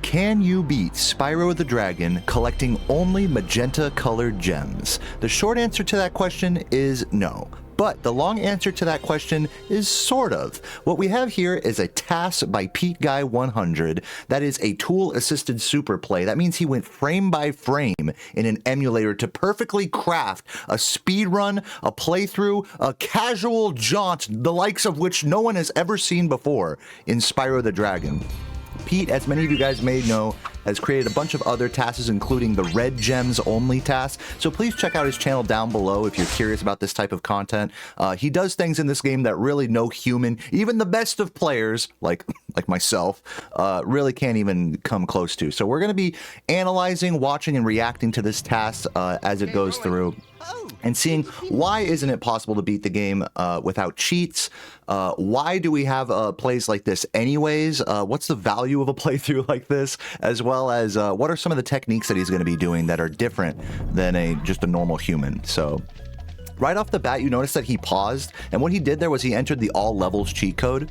Can you beat Spyro the Dragon collecting only magenta-colored gems? The short answer to that question is no. But the long answer to that question is sort of. What we have here is a TAS by Pete Guy 100. That is a tool-assisted super play. That means he went frame by frame in an emulator to perfectly craft a speed run, a playthrough, a casual jaunt, the likes of which no one has ever seen before in Spyro the Dragon. Pete, as many of you guys may know, has created a bunch of other TASs, including the Red Gems Only TAS, so please check out his channel down below if you're curious about this type of content. He does things in this game that really no human, even the best of players, like myself, really can't even come close to. So we're going to be analyzing, watching, and reacting to this TAS as it goes through, and seeing why isn't it possible to beat the game without cheats. Why do we have plays like this anyways? What's the value of a playthrough like this? As well as what are some of the techniques that he's going to be doing that are different than just a normal human? So right off the bat, you notice that he paused, and what he did there was he entered the all levels cheat code.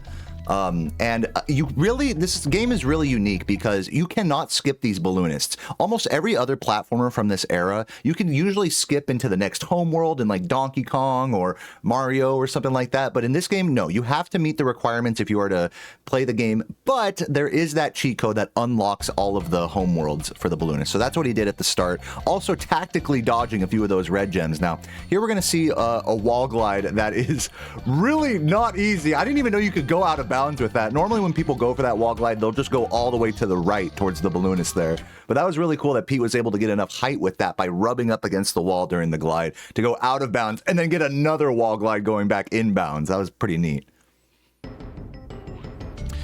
This game is really unique because you cannot skip these balloonists. Almost every other platformer from this era, you can usually skip into the next homeworld in like Donkey Kong or Mario or something like that. But in this game, no, you have to meet the requirements if you are to play the game. But there is that cheat code that unlocks all of the homeworlds for the balloonist. So that's what he did at the start. Also tactically dodging a few of those red gems. Now, here we're going to see a wall glide that is really not easy. I didn't even know you could go out of bounds with that. Normally when people go for that wall glide, they'll just go all the way to the right towards the balloonist there. But that was really cool that Pete was able to get enough height with that by rubbing up against the wall during the glide to go out of bounds and then get another wall glide going back inbounds. That was pretty neat.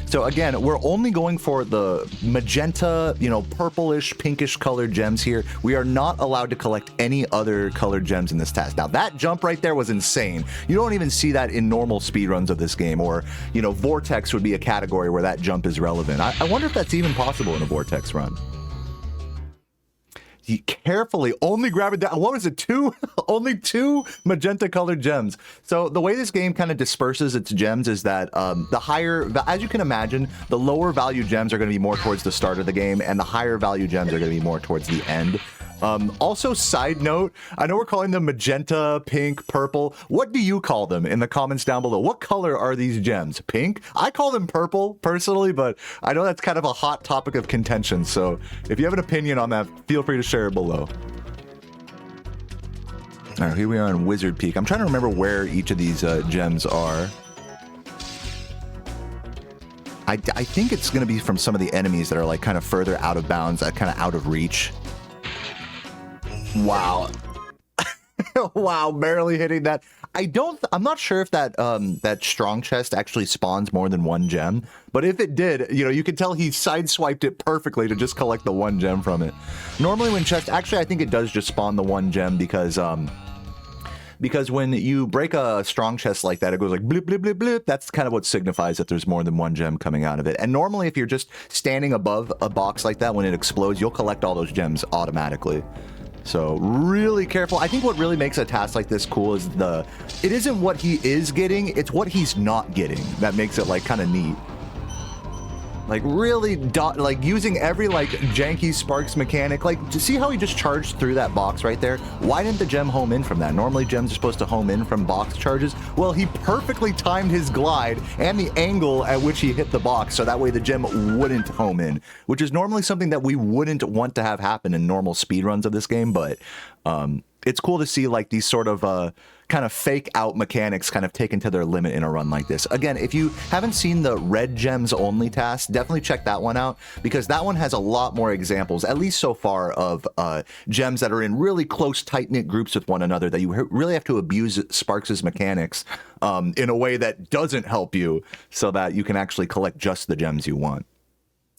So again, we're only going for the magenta, purplish, pinkish colored gems here. We are not allowed to collect any other colored gems in this task. Now that jump right there was insane. You don't even see that in normal speedruns of this game, or, Vortex would be a category where that jump is relevant. I wonder if that's even possible in a Vortex run. You carefully only grab it down. What was it? Only two magenta colored gems. So the way this game kind of disperses its gems is that the higher, as you can imagine, the lower value gems are going to be more towards the start of the game, and the higher value gems are going to be more towards the end. Also, side note, I know we're calling them magenta, pink, purple. What do you call them in the comments down below? What color are these gems? Pink? I call them purple, personally, but I know that's kind of a hot topic of contention. So if you have an opinion on that, feel free to share it below. All right, here we are in Wizard Peak. I'm trying to remember where each of these gems are. I think it's going to be from some of the enemies that are like kind of further out of bounds, kind of out of reach. Wow. Wow, barely hitting that. I'm not sure if that that strong chest actually spawns more than one gem, but if it did, you can tell he sideswiped it perfectly to just collect the one gem from it. Normally when actually I think it does just spawn the one gem because when you break a strong chest like that, it goes like blip, blip, blip, blip. That's kind of what signifies that there's more than one gem coming out of it. And normally if you're just standing above a box like that, when it explodes, you'll collect all those gems automatically. So really careful. I think what really makes a task like this cool is it isn't what he is getting, it's what he's not getting that makes it like kind of neat. Like really using every like janky Sparks mechanic. Like, to see how he just charged through that box right there? Why didn't the gem home in from that? Normally gems are supposed to home in from box charges. Well, he perfectly timed his glide and the angle at which he hit the box, so that way the gem wouldn't home in, which is normally something that we wouldn't want to have happen in normal speedruns of this game. But it's cool to see like these sort of kind of fake out mechanics kind of taken to their limit in a run like this. Again, if you haven't seen the Red Gems Only task, definitely check that one out, because that one has a lot more examples, at least so far, of gems that are in really close, tight-knit groups with one another that you really have to abuse Sparks' mechanics in a way that doesn't help you, so that you can actually collect just the gems you want.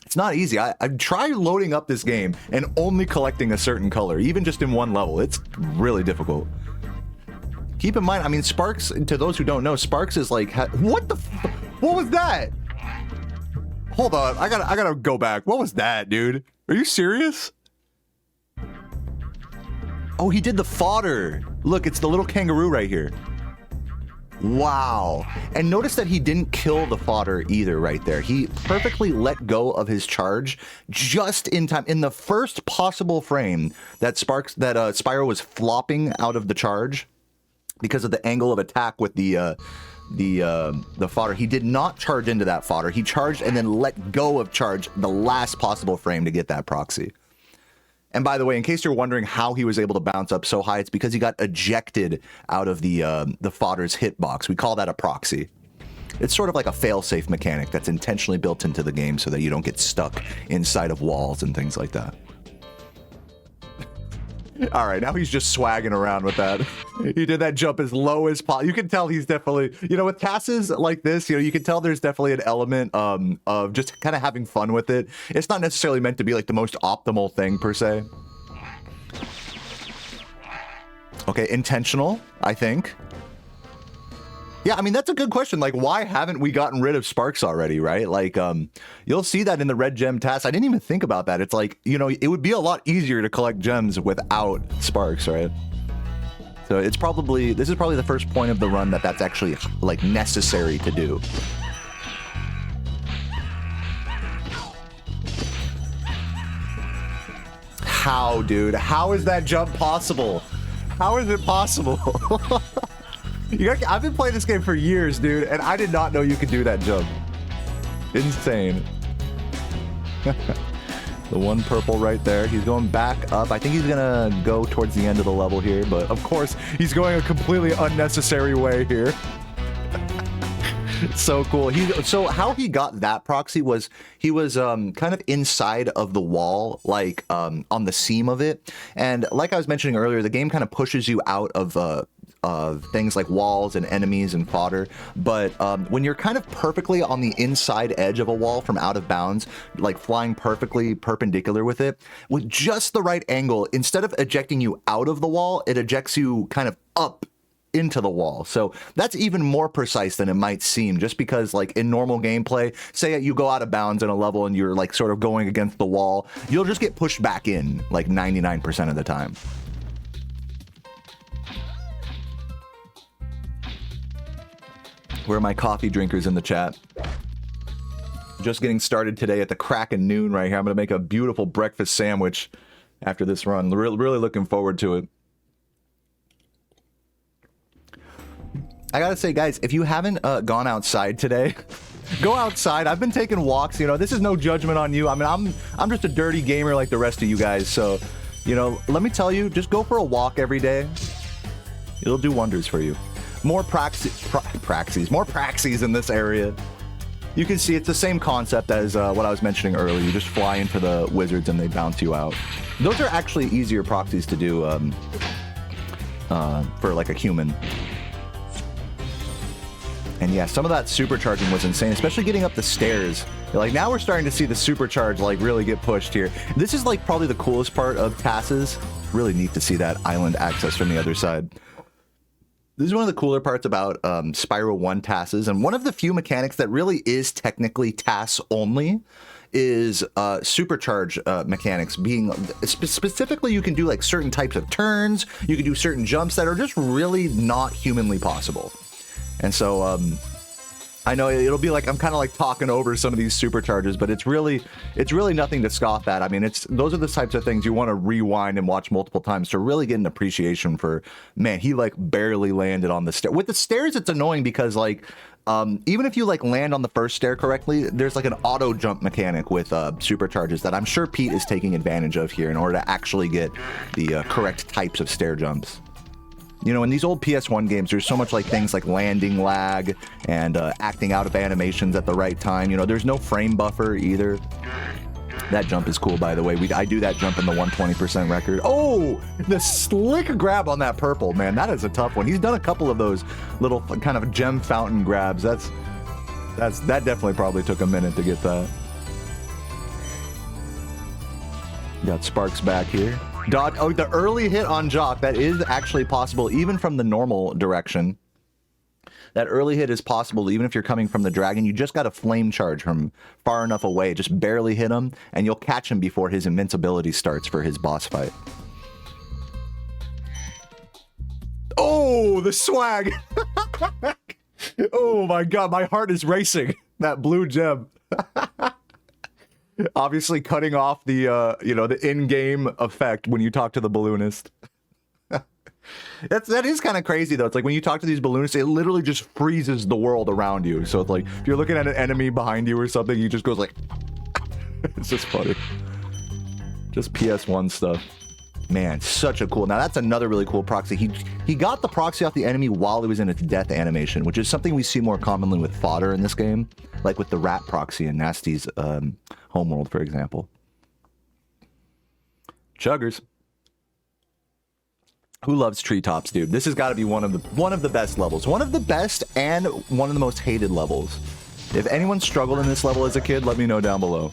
It's not easy. I've tried loading up this game and only collecting a certain color, even just in one level. It's really difficult. Keep in mind, I mean, Sparks, to those who don't know, Sparks is like, what was that? Hold on, I gotta go back. What was that, dude? Are you serious? Oh, he did the fodder. Look, it's the little kangaroo right here. Wow. And notice that he didn't kill the fodder either right there. He perfectly let go of his charge just in time. In the first possible frame that Spyro was flopping out of the charge because of the angle of attack with the fodder. He did not charge into that fodder. He charged and then let go of charge the last possible frame to get that proxy. And by the way, in case you're wondering how he was able to bounce up so high, it's because he got ejected out of the fodder's hitbox. We call that a proxy. It's sort of like a fail-safe mechanic that's intentionally built into the game so that you don't get stuck inside of walls and things like that. All right, now he's just swagging around with that. He did that jump as low as possible. You can tell he's definitely, you know, with TASs like this, you know, you can tell there's definitely an element of just kind of having fun with it. It's not necessarily meant to be like the most optimal thing per se. Okay, intentional, I think. Yeah, I mean, that's a good question. Like, why haven't we gotten rid of Sparks already, right? Like, you'll see that in the Red Gem TAS. I didn't even think about that. It's like, you know, it would be a lot easier to collect gems without Sparks, right? So it's probably, this is probably the first point of the run that's actually, like, necessary to do. How, dude? How is that jump possible? How is it possible? I've been playing this game for years, dude, and I did not know you could do that jump. Insane. The one purple right there. He's going back up. I think he's gonna go towards the end of the level here, but of course, he's going a completely unnecessary way here. So cool. So how he got that proxy was he was kind of inside of the wall, like on the seam of it. And like I was mentioning earlier, the game kind of pushes you out of things like walls and enemies and fodder. But when you're kind of perfectly on the inside edge of a wall from out of bounds, like flying perfectly perpendicular with it, with just the right angle, instead of ejecting you out of the wall, it ejects you kind of up into the wall. So that's even more precise than it might seem, just because like in normal gameplay, say you go out of bounds in a level and you're like sort of going against the wall, you'll just get pushed back in like 99% of the time. Where are my coffee drinkers in the chat? Just getting started today at the crack of noon right here. I'm gonna make a beautiful breakfast sandwich after this run. Really looking forward to it. I gotta say, guys, if you haven't gone outside today, go outside. I've been taking walks. You know, this is no judgment on you. I mean, I'm just a dirty gamer like the rest of you guys. So, you know, let me tell you, just go for a walk every day. It'll do wonders for you. More more praxies in this area. You can see it's the same concept as what I was mentioning earlier. You just fly in for the wizards and they bounce you out. Those are actually easier proxies to do for like a human. And yeah, some of that supercharging was insane, especially getting up the stairs. Like now we're starting to see the supercharge like really get pushed here. This is like probably the coolest part of TASs. Really neat to see that island access from the other side. This is one of the cooler parts about Spyro 1 TASs, and one of the few mechanics that really is technically TAS only is supercharge mechanics. Being specifically, you can do like certain types of turns, you can do certain jumps that are just really not humanly possible. And so I know it'll be like I'm kind of like talking over some of these supercharges, but it's really nothing to scoff at. I mean, those are the types of things you want to rewind and watch multiple times to really get an appreciation for. Man, he like barely landed on the stair. With the stairs, it's annoying because like even if you like land on the first stair correctly, there's like an auto jump mechanic with supercharges that I'm sure Pete is taking advantage of here in order to actually get the correct types of stair jumps. You know, in these old PS1 games, there's so much like things like landing lag and acting out of animations at the right time. You know, there's no frame buffer either. That jump is cool, by the way. I do that jump in the 120% record. Oh, the slick grab on that purple, man. That is a tough one. He's done a couple of those little kind of gem fountain grabs. That definitely probably took a minute to get that. Got Sparks back here. Dodge. Oh, the early hit on Jock. That is actually possible, even from the normal direction. That early hit is possible, even if you're coming from the dragon. You just got to flame charge from far enough away. Just barely hit him, and you'll catch him before his invincibility starts for his boss fight. Oh, the swag. Oh my god, my heart is racing. That blue gem. Obviously cutting off the you know, the in-game effect when you talk to the balloonist. That is kind of crazy though. It's like when you talk to these balloonists, it literally just freezes the world around you. So it's like if you're looking at an enemy behind you or something, he just goes like it's just funny. Just PS1 stuff. Man, such a cool. Now that's another really cool proxy. He got the proxy off the enemy while he was in its death animation, which is something we see more commonly with fodder in this game, like with the rat proxy in Nasty's homeworld, for example. Chuggers. Who loves treetops, dude? This has got to be one of the best levels. One of the best and one of the most hated levels. If anyone struggled in this level as a kid, let me know down below.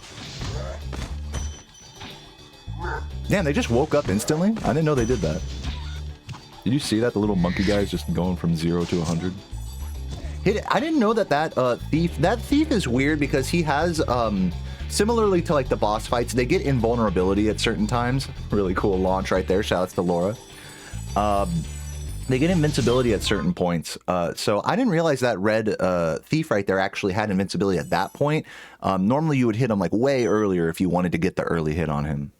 Damn, they just woke up instantly? I didn't know they did that. Did you see that? The little monkey guy is just going from 0 to 100. I didn't know that thief is weird because he has, similarly to like the boss fights, they get invulnerability at certain times. Really cool launch right there. Shoutouts to Laura. They get invincibility at certain points. So I didn't realize that red thief right there actually had invincibility at that point. Normally you would hit him like way earlier if you wanted to get the early hit on him.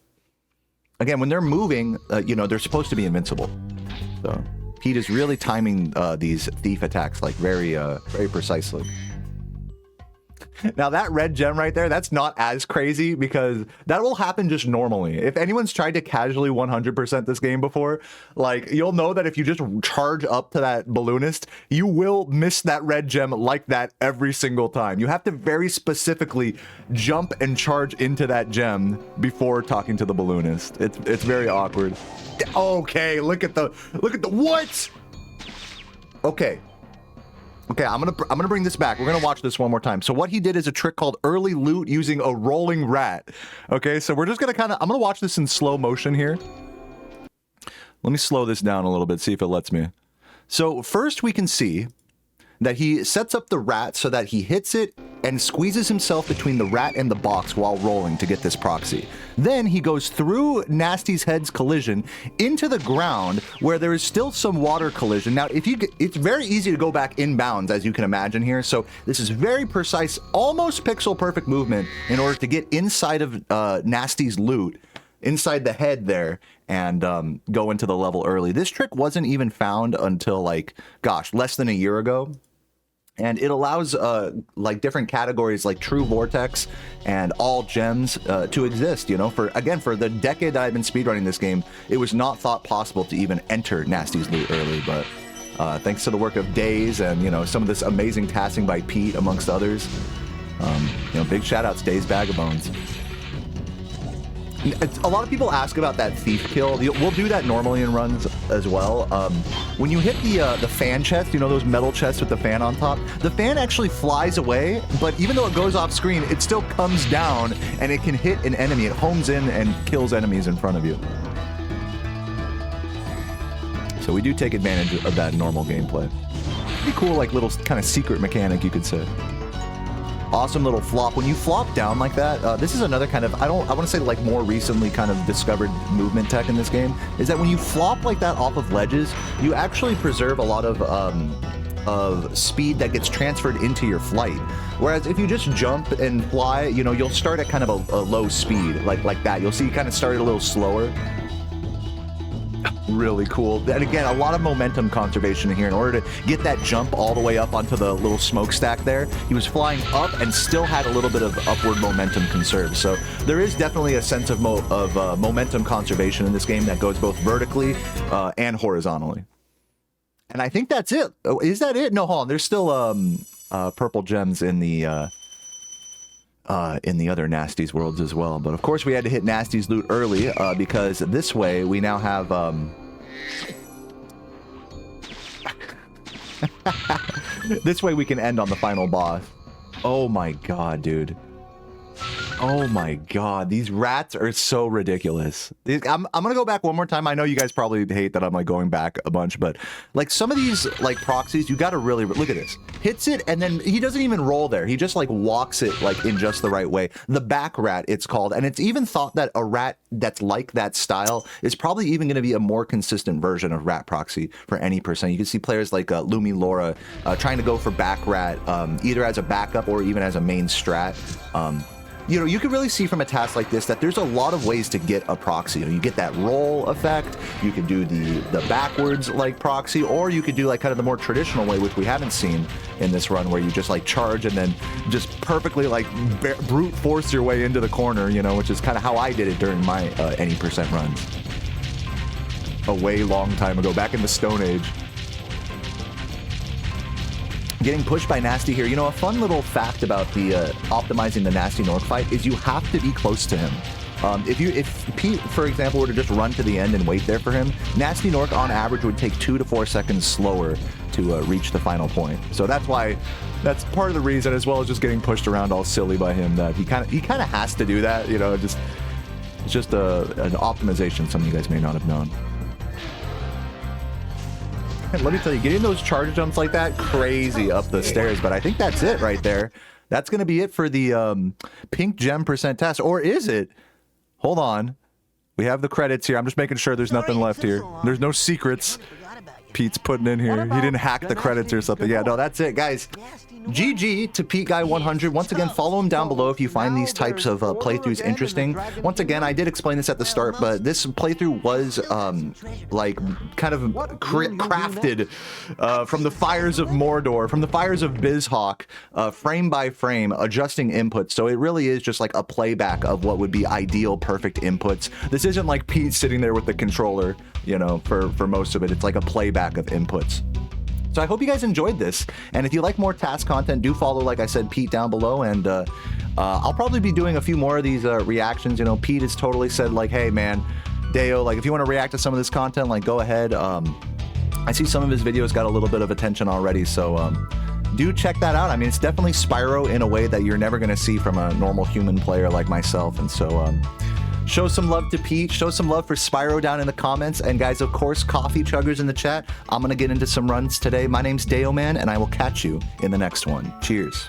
Again, when they're moving, you know, they're supposed to be invincible. So Pete is really timing these thief attacks like very precisely. Now that red gem right there, that's not as crazy because that will happen just normally. If anyone's tried to casually 100% this game before, like you'll know that if you just charge up to that balloonist, you will miss that red gem like that every single time. You have to very specifically jump and charge into that gem before talking to the balloonist. It's very awkward. Okay, look at the what? Okay. Okay, I'm gonna bring this back. We're gonna watch this one more time. So what he did is a trick called early loot using a rolling rat. Okay, so we're just gonna I'm gonna watch this in slow motion here. Let me slow this down a little bit, see if it lets me. So first we can see that he sets up the rat so that he hits it and squeezes himself between the rat and the box while rolling to get this proxy. Then he goes through Nasty's head's collision into the ground where there is still some water collision. Now, it's very easy to go back inbounds, as you can imagine here. So this is very precise, almost pixel perfect movement in order to get inside of Nasty's loot, inside the head there, and go into the level early. This trick wasn't even found until like, gosh, less than a year ago. And it allows like different categories like True Vortex and all gems to exist, you know, for the decade that I've been speedrunning this game, it was not thought possible to even enter Nasty's loot early, but thanks to the work of Days and, you know, some of this amazing tassing by Pete, amongst others, you know, big shout outs, Days Vagabonds. A lot of people ask about that thief kill. We'll do that normally in runs as well. When you hit the fan chest, you know those metal chests with the fan on top, the fan actually flies away, but even though it goes off screen, it still comes down and it can hit an enemy. It homes in and kills enemies in front of you. So we do take advantage of that normal gameplay. Pretty cool, like little kind of secret mechanic, you could say. Awesome little flop. When you flop down like that, this is another kind of, I want to say like more recently kind of discovered movement tech in this game, is that when you flop like that off of ledges, you actually preserve a lot of speed that gets transferred into your flight. Whereas if you just jump and fly, you know, you'll start at kind of a low speed, like that. You'll see you kind of start a little slower. Really cool. And again, a lot of momentum conservation here in order to get that jump all the way up onto the little smokestack there. He was flying up and still had a little bit of upward momentum conserved. So there is definitely a sense of momentum conservation in this game that goes both vertically and horizontally. And I think that's it. Oh, is that it? No, hold on. There's still purple gems in the other Nasty's worlds as well. But of course we had to hit Nasty's loot early because this way we now have this way we can end on the final boss. Oh my god, dude. Oh my god, these rats are so ridiculous. I'm gonna go back one more time. I know you guys probably hate that I'm like going back a bunch, but like some of these like proxies, you gotta really look at this. Hits it and then he doesn't even roll there. He just like walks it like in just the right way. The back rat, it's called, and it's even thought that a rat that's like that style is probably even gonna be a more consistent version of rat proxy for any percent. You can see players like Lumi Laura trying to go for back rat either as a backup or even as a main strat. You know, you can really see from a task like this that there's a lot of ways to get a proxy. You know, you get that roll effect, you could do the backwards like proxy, or you could do like kind of the more traditional way, which we haven't seen in this run, where you just like charge and then just perfectly like brute force your way into the corner, you know, which is kind of how I did it during my any percent runs. A way long time ago, back in the Stone Age. Getting pushed by Nasty here. You know, a fun little fact about the optimizing the Nasty Nork fight is you have to be close to him. If Pete, for example, were to just run to the end and wait there for him, Nasty Nork on average would take 2 to 4 seconds slower to reach the final point. So that's why, that's part of the reason, as well as just getting pushed around all silly by him, that he kind of has to do that. You know, it's just an optimization some of you guys may not have known. Let me tell you, getting those charge jumps like that, crazy up the stairs. But I think that's it right there. That's going to be it for the pink gem percent test. Or is it? Hold on. We have the credits here. I'm just making sure there's nothing left here. There's no secrets Pete's putting in here. He didn't hack the credits or something. Yeah, no, that's it, guys. GG to Pete Guy 100. Once again, follow him down below if you find these types of playthroughs interesting. Once again, I did explain this at the start, but this playthrough was like kind of crafted from the fires of Mordor, from the fires of BizHawk, frame by frame, adjusting inputs. So it really is just like a playback of what would be ideal, perfect inputs. This isn't like Pete sitting there with the controller, you know, for most of it. It's like a playback of inputs. So I hope you guys enjoyed this, and if you like more TAS content, do follow, like I said, Pete down below, and I'll probably be doing a few more of these reactions. You know, Pete has totally said, like, hey man, Dayo, like if you want to react to some of this content, like go ahead. I see some of his videos got a little bit of attention already, so do check that out. I mean, it's definitely Spyro in a way that you're never going to see from a normal human player like myself, and so show some love to Pete, show some love for Spyro down in the comments, and guys, of course, coffee chuggers in the chat. I'm gonna get into some runs today. My name's Dayoman, and I will catch you in the next one. Cheers.